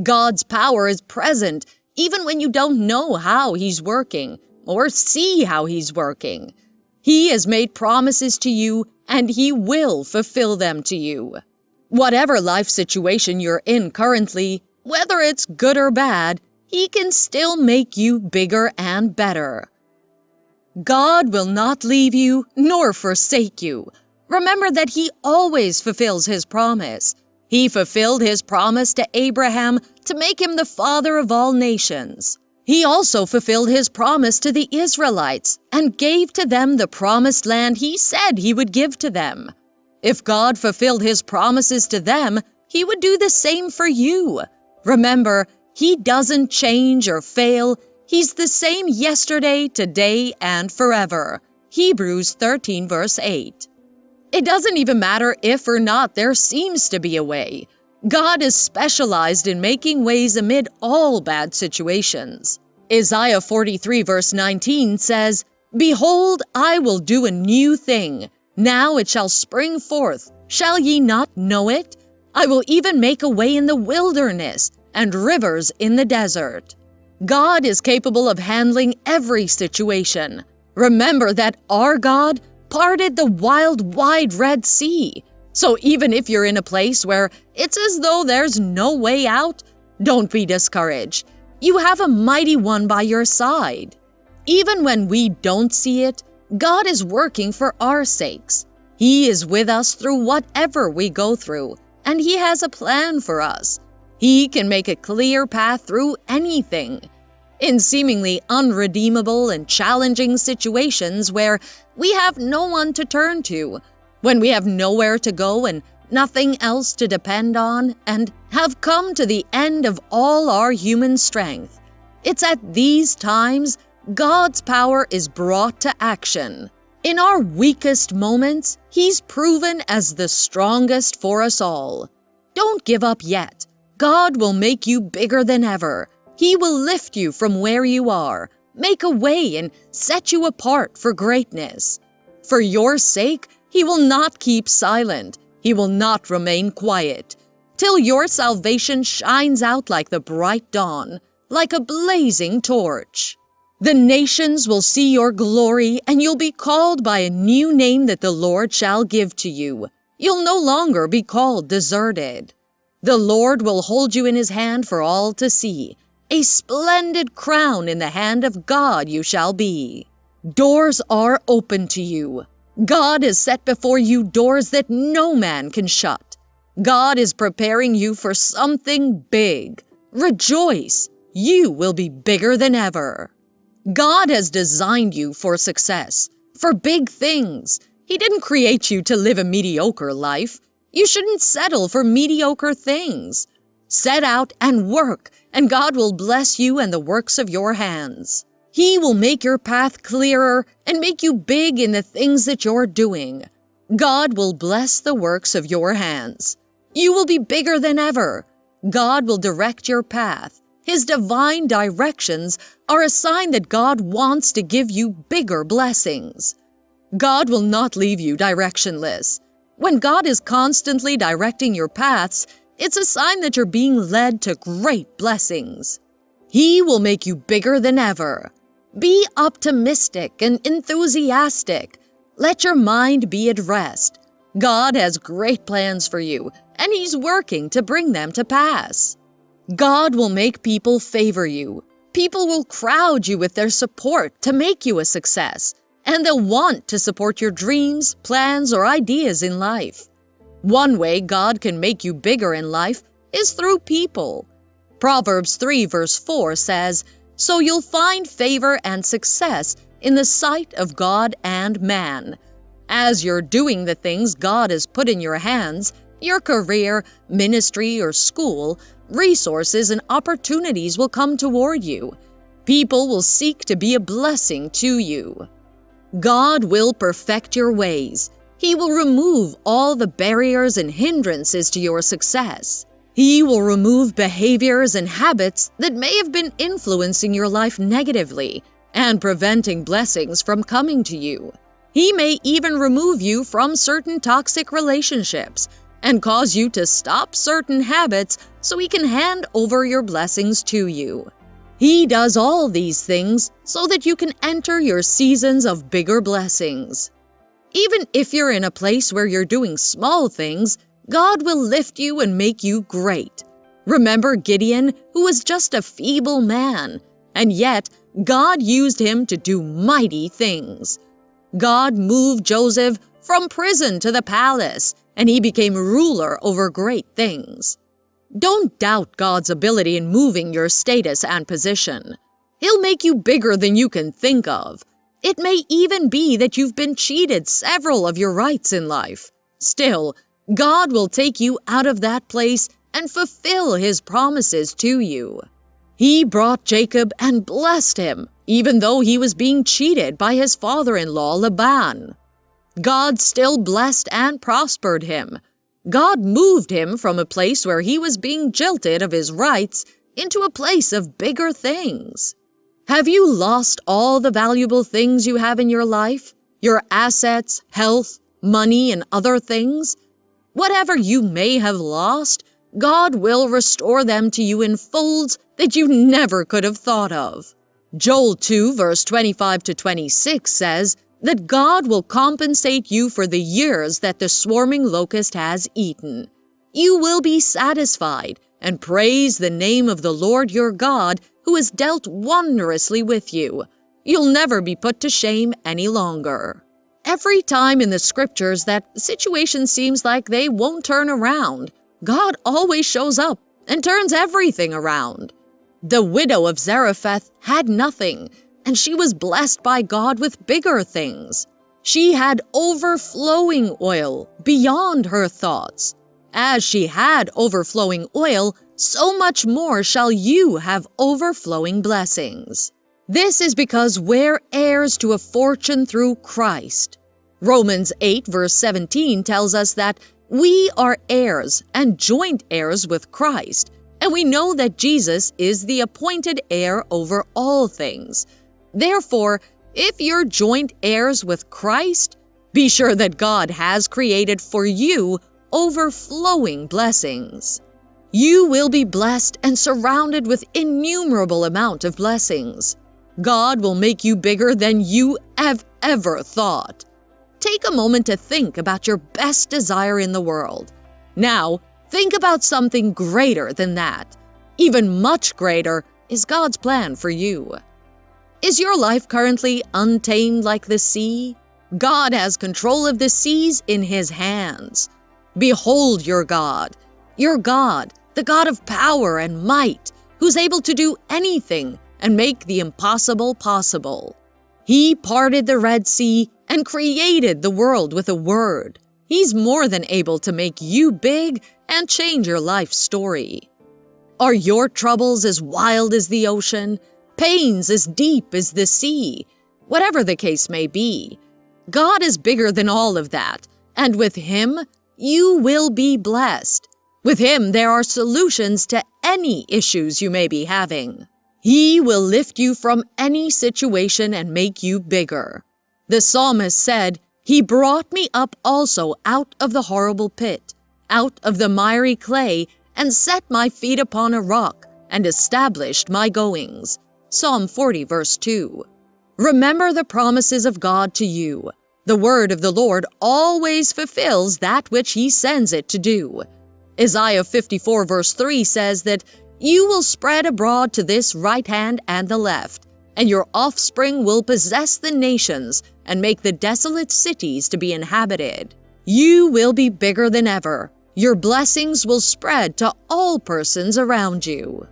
God's power is present even when you don't know how He's working or see how He's working. He has made promises to you, and He will fulfill them to you. Whatever life situation you're in currently, whether it's good or bad, He can still make you bigger and better. God will not leave you nor forsake you. Remember that He always fulfills His promise. He fulfilled His promise to Abraham to make him the father of all nations. He also fulfilled His promise to the Israelites and gave to them the promised land He said He would give to them. If God fulfilled His promises to them, He would do the same for you. Remember, He doesn't change or fail. He's the same yesterday, today, and forever. Hebrews 13 verse 8. It doesn't even matter if or not there seems to be a way. God is specialized in making ways amid all bad situations. Isaiah 43 verse 19 says, "Behold, I will do a new thing. Now it shall spring forth. Shall ye not know it? I will even make a way in the wilderness and rivers in the desert." God is capable of handling every situation. Remember that our God parted the wide Red Sea. So even if you're in a place where it's as though there's no way out, don't be discouraged. You have a mighty one by your side. Even when we don't see it, God is working for our sakes. He is with us through whatever we go through, and He has a plan for us. He can make a clear path through anything. In seemingly unredeemable and challenging situations where we have no one to turn to, when we have nowhere to go and nothing else to depend on, and have come to the end of all our human strength, it's at these times God's power is brought to action. In our weakest moments, He's proven as the strongest for us all. Don't give up yet. God will make you bigger than ever. He will lift you from where you are, make a way, and set you apart for greatness. For your sake, He will not keep silent. He will not remain quiet, till your salvation shines out like the bright dawn, like a blazing torch. The nations will see your glory, and you'll be called by a new name that the Lord shall give to you. You'll no longer be called deserted. The Lord will hold you in His hand for all to see. A splendid crown in the hand of God you shall be. Doors are open to you. God has set before you doors that no man can shut. God is preparing you for something big. Rejoice, you will be bigger than ever. God has designed you for success, for big things. He didn't create you to live a mediocre life. You shouldn't settle for mediocre things. Set out and work, and God will bless you and the works of your hands. He will make your path clearer and make you big in the things that you're doing. God will bless the works of your hands. You will be bigger than ever. God will direct your path. His divine directions are a sign that God wants to give you bigger blessings. God will not leave you directionless. When God is constantly directing your paths, it's a sign that you're being led to great blessings. He will make you bigger than ever. Be optimistic and enthusiastic. Let your mind be at rest. God has great plans for you, and He's working to bring them to pass. God will make people favor you. People will crowd you with their support to make you a success, and they'll want to support your dreams, plans, or ideas in life. One way God can make you bigger in life is through people. Proverbs 3 verse 4 says, "So you'll find favor and success in the sight of God and man." As you're doing the things God has put in your hands, your career, ministry, or school, resources and opportunities will come toward you. People will seek to be a blessing to you. God will perfect your ways. He will remove all the barriers and hindrances to your success. He will remove behaviors and habits that may have been influencing your life negatively and preventing blessings from coming to you. He may even remove you from certain toxic relationships and cause you to stop certain habits so He can hand over your blessings to you. He does all these things so that you can enter your seasons of bigger blessings. Even if you're in a place where you're doing small things, God will lift you and make you great. Remember Gideon, who was just a feeble man, and yet God used him to do mighty things. God moved Joseph from prison to the palace, and he became ruler over great things. Don't doubt God's ability in moving your status and position. He'll make you bigger than you can think of. It may even be that you've been cheated several of your rights in life. Still, God will take you out of that place and fulfill His promises to you. He brought Jacob and blessed him, even though he was being cheated by his father-in-law Laban. God still blessed and prospered him. God moved him from a place where he was being jilted of his rights into a place of bigger things. Have you lost all the valuable things you have in your life? Your assets, health, money, and other things? Whatever you may have lost, God will restore them to you in folds that you never could have thought of. Joel 2, verse 25-26 says that God will compensate you for the years that the swarming locust has eaten. You will be satisfied and praise the name of the Lord your God, who has dealt wondrously with you. You'll never be put to shame any longer. Every time in the scriptures that situation seems like they won't turn around, God always shows up and turns everything around. The widow of Zarephath had nothing, and she was blessed by God with bigger things. She had overflowing oil beyond her thoughts. As she had overflowing oil, so much more shall you have overflowing blessings. This is because we're heirs to a fortune through Christ. Romans 8, verse 17 tells us that we are heirs and joint heirs with Christ, and we know that Jesus is the appointed heir over all things. Therefore, if you're joint heirs with Christ, be sure that God has created for you overflowing blessings. You will be blessed and surrounded with innumerable amount of blessings. God will make you bigger than you have ever thought. Take a moment to think about your best desire in the world. Now, think about something greater than that. Even much greater is God's plan for you. Is your life currently untamed like the sea? God has control of the seas in His hands. Behold your God, the God of power and might, who's able to do anything and make the impossible possible. He parted the Red Sea and created the world with a word. He's more than able to make you big and change your life story. Are your troubles as wild as the ocean? Pains as deep as the sea? Whatever the case may be, God is bigger than all of that, and with Him, you will be blessed. With Him, there are solutions to any issues you may be having. He will lift you from any situation and make you bigger. The psalmist said, "He brought me up also out of the horrible pit, out of the miry clay, and set my feet upon a rock, and established my goings." Psalm 40, verse 2. Remember the promises of God to you. The word of the Lord always fulfills that which He sends it to do. Isaiah 54, verse 3 says that you will spread abroad to this right hand and the left, and your offspring will possess the nations and make the desolate cities to be inhabited. You will be bigger than ever. Your blessings will spread to all persons around you.